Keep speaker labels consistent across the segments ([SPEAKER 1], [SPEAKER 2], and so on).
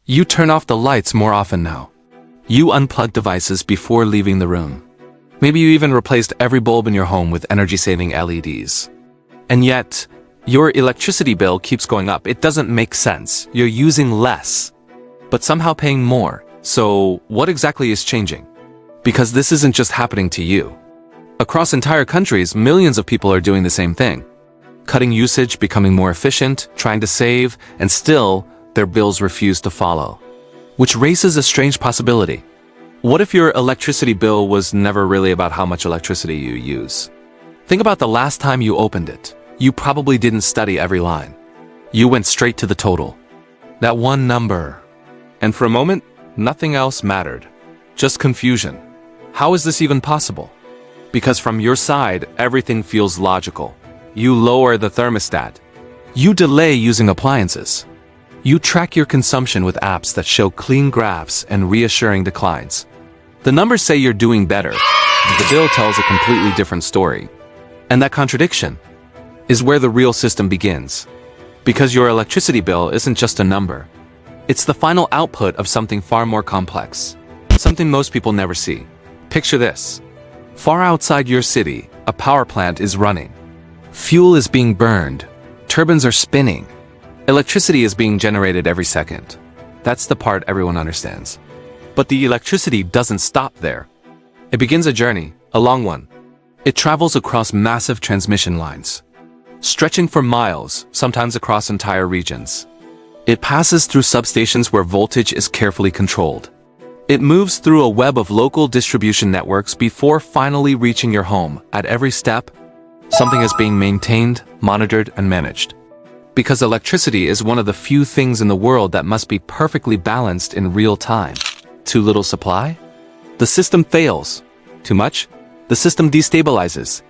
[SPEAKER 1] You turn off the lights more often now. You unplug devices before leaving the room. Maybe you even replaced every bulb in your home with energy-saving LEDs. And yet, your electricity bill keeps going up. It doesn't make sense. You're using less, but somehow paying more. So, what exactly is changing? Because this isn't just happening to you. Across entire countries, millions of people are doing the same thing. Cutting usage, becoming more efficient, trying to save, and still, their bills refuse to follow. Which raises a strange possibility. What if your electricity bill was never really about how much electricity you use? Think about the last time you opened it. You probably didn't study every line. You went straight to the total. That one number. And for a moment, nothing else mattered. Just confusion. How is this even possible? Because from your side, everything feels logical. You lower the thermostat. You delay using appliances. You track your consumption with apps that show clean graphs and reassuring declines. The numbers say you're doing better. The bill tells a completely different story. And that contradiction is where the real system begins. Because your electricity bill isn't just a number. It's the final output of something far more complex. Something most people never see. Picture this. Far outside your city, a power plant is running. Fuel is being burned. Turbines are spinning. Electricity is being generated every second. That's the part everyone understands. But the electricity doesn't stop there. It begins a journey, a long one. It travels across massive transmission lines, stretching for miles, sometimes across entire regions. It passes through substations where voltage is carefully controlled. It moves through a web of local distribution networks before finally reaching your home. At every step, something is being maintained, monitored, and managed. Because electricity is one of the few things in the world that must be perfectly balanced in real time. Too little supply? The system fails. Too much? The system destabilizes.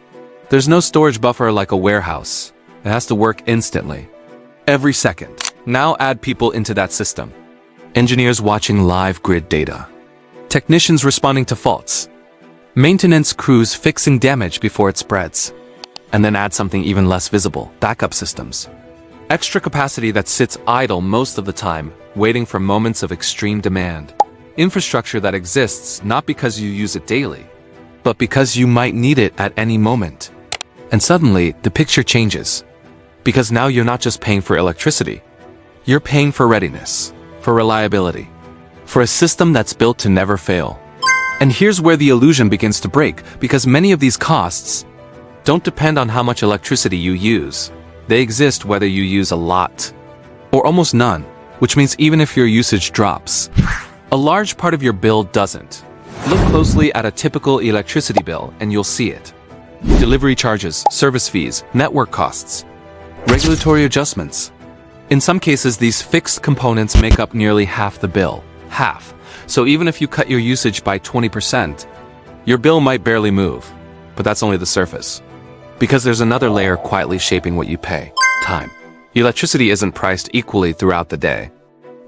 [SPEAKER 1] There's no storage buffer like a warehouse. It has to work instantly. Every second. Now add people into that system. Engineers watching live grid data. Technicians responding to faults. Maintenance crews fixing damage before it spreads. And then add something even less visible, backup systems. Extra capacity that sits idle most of the time, waiting for moments of extreme demand. Infrastructure that exists not because you use it daily, but because you might need it at any moment. And suddenly, the picture changes. Because now you're not just paying for electricity. You're paying for readiness, for reliability, for a system that's built to never fail. And here's where the illusion begins to break, because many of these costs don't depend on how much electricity you use. They exist whether you use a lot or almost none, which means even if your usage drops, a large part of your bill doesn't. Look closely at a typical electricity bill and you'll see it. Delivery charges, service fees, network costs, regulatory adjustments. In some cases, these fixed components make up nearly half the bill. Half. So even if you cut your usage by 20%, your bill might barely move. But that's only the surface. Because there's another layer quietly shaping what you pay. Time. Electricity isn't priced equally throughout the day.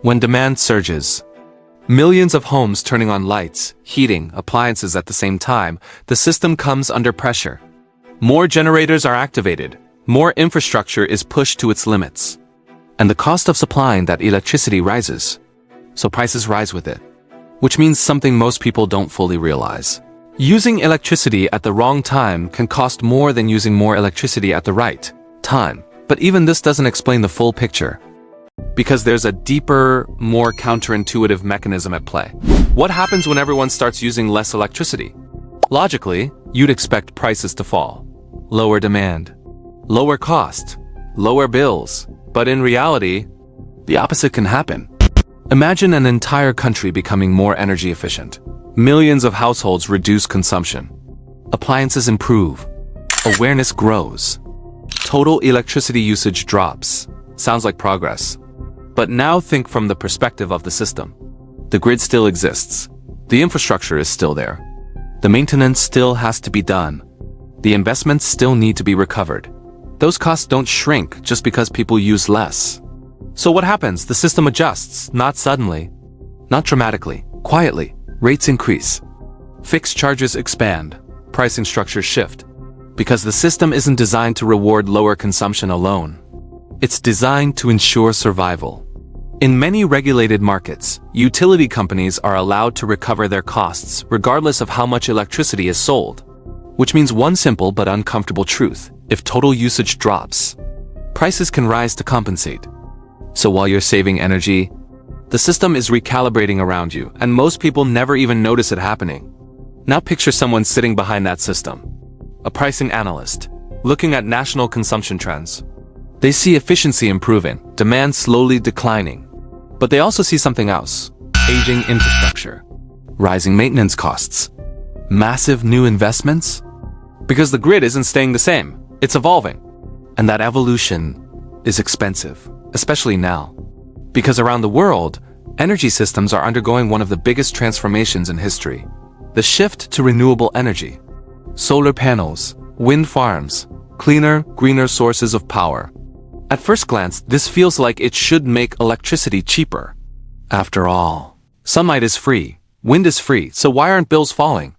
[SPEAKER 1] When demand surges, millions of homes turning on lights, heating, appliances at the same time, the system comes under pressure. More generators are activated. More infrastructure is pushed to its limits. And the cost of supplying that electricity rises. So prices rise with it. Which means something most people don't fully realize. Using electricity at the wrong time can cost more than using more electricity at the right time. But even this doesn't explain the full picture. Because there's a deeper, more counterintuitive mechanism at play. What happens when everyone starts using less electricity? Logically, you'd expect prices to fall. Lower demand. Lower cost. Lower bills. But in reality, the opposite can happen. Imagine an entire country becoming more energy efficient. Millions of households reduce consumption. Appliances improve. Awareness grows. Total electricity usage drops. Sounds like progress. But now think from the perspective of the system. The grid still exists. The infrastructure is still there. The maintenance still has to be done. The investments still need to be recovered. Those costs don't shrink just because people use less. So what happens? The system adjusts, not suddenly, not dramatically, quietly. Rates increase. Fixed charges expand. Pricing structures shift. Because the system isn't designed to reward lower consumption alone. It's designed to ensure survival. In many regulated markets, utility companies are allowed to recover their costs regardless of how much electricity is sold. Which means one simple but uncomfortable truth: if total usage drops, prices can rise to compensate. So while you're saving energy, the system is recalibrating around you, and most people never even notice it happening. Now picture someone sitting behind that system, a pricing analyst, looking at national consumption trends. They see efficiency improving, demand slowly declining. But they also see something else: aging infrastructure, rising maintenance costs, massive new investments. Because the grid isn't staying the same, it's evolving. And that evolution is expensive, especially now. Because around the world, energy systems are undergoing one of the biggest transformations in history: the shift to renewable energy. Solar panels, wind farms, cleaner, greener sources of power. At first glance, this feels like it should make electricity cheaper. After all, sunlight is free, wind is free, so why aren't bills falling?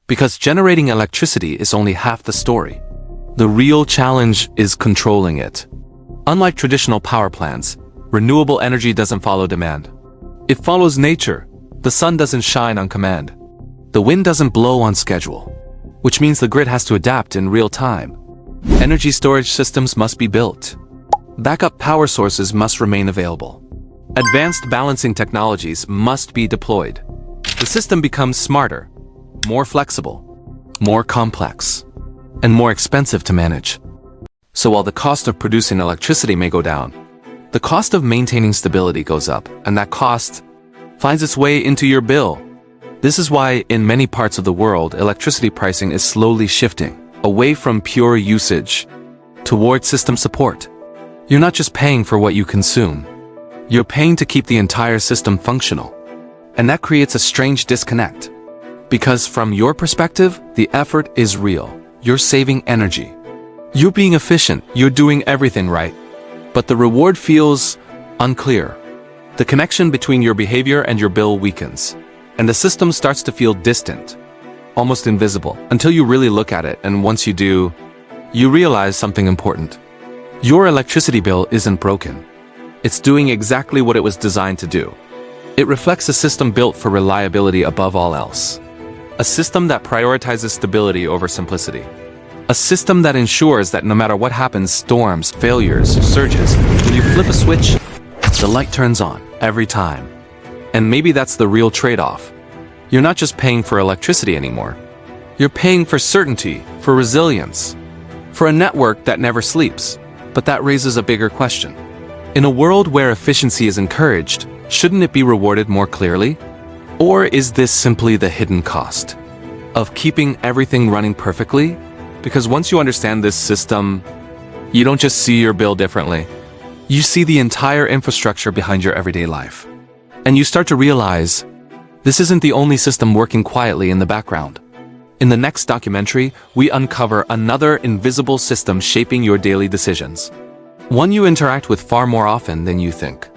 [SPEAKER 1] Because generating electricity is only half the story. The real challenge is controlling it. Unlike traditional power plants, renewable energy doesn't follow demand. It follows nature. The sun doesn't shine on command. The wind doesn't blow on schedule, which means the grid has to adapt in real time. Energy storage systems must be built. Backup power sources must remain available. Advanced balancing technologies must be deployed. The system becomes smarter, more flexible, more complex, and more expensive to manage. So while the cost of producing electricity may go down, the cost of maintaining stability goes up, and that cost finds its way into your bill. This is why, in many parts of the world, electricity pricing is slowly shifting away from pure usage toward system support. You're not just paying for what you consume. You're paying to keep the entire system functional. And that creates a strange disconnect. Because from your perspective, the effort is real. You're saving energy. You're being efficient. You're doing everything right. But the reward feels unclear. The connection between your behavior and your bill weakens, and the system starts to feel distant, almost invisible, until you really look at it, and once you do, you realize something important. Your electricity bill isn't broken. It's doing exactly what it was designed to do. It reflects a system built for reliability above all else. A system that prioritizes stability over simplicity. A system that ensures that no matter what happens, storms, failures, surges, when you flip a switch, the light turns on every time. And maybe that's the real trade-off. You're not just paying for electricity anymore. You're paying for certainty, for resilience, for a network that never sleeps. But that raises a bigger question. In a world where efficiency is encouraged, shouldn't it be rewarded more clearly? Or is this simply the hidden cost of keeping everything running perfectly? Because once you understand this system, you don't just see your bill differently. You see the entire infrastructure behind your everyday life. And you start to realize this isn't the only system working quietly in the background. In the next documentary, we uncover another invisible system shaping your daily decisions. One you interact with far more often than you think.